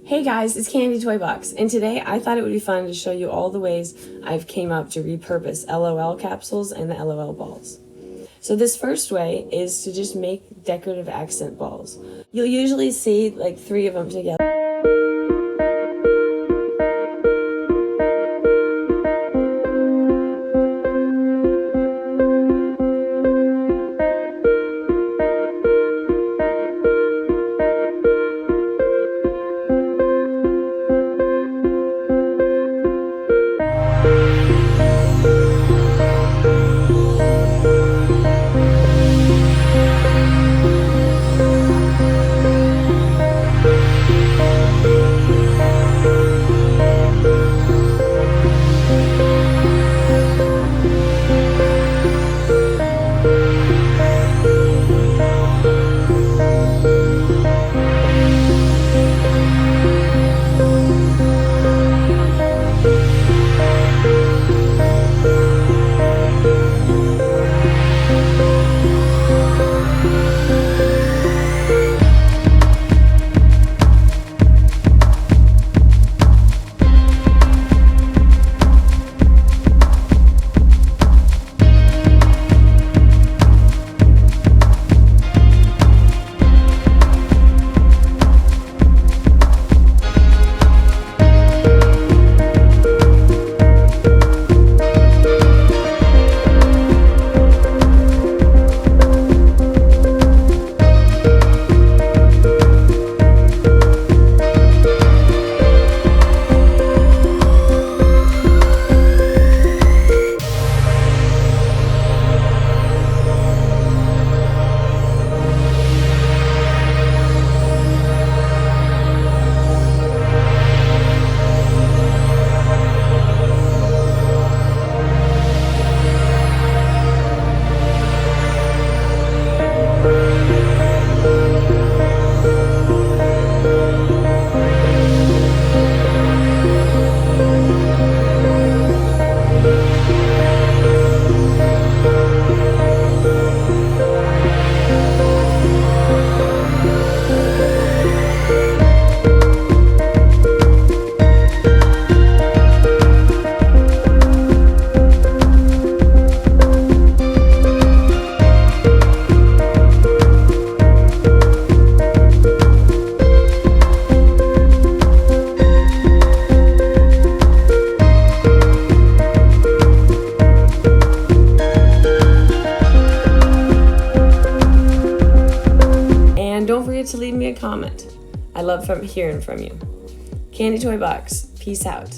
Hey guys, it's CandyToyBox, and today I thought it would be fun to show you all the ways I've came up to repurpose L.O.L capsules and the L.O.L balls. So this first way is to just make decorative accent balls. You'll usually see like 3 of them together. Don't forget to leave me a comment. I love hearing from you. CandyToyBox, peace out.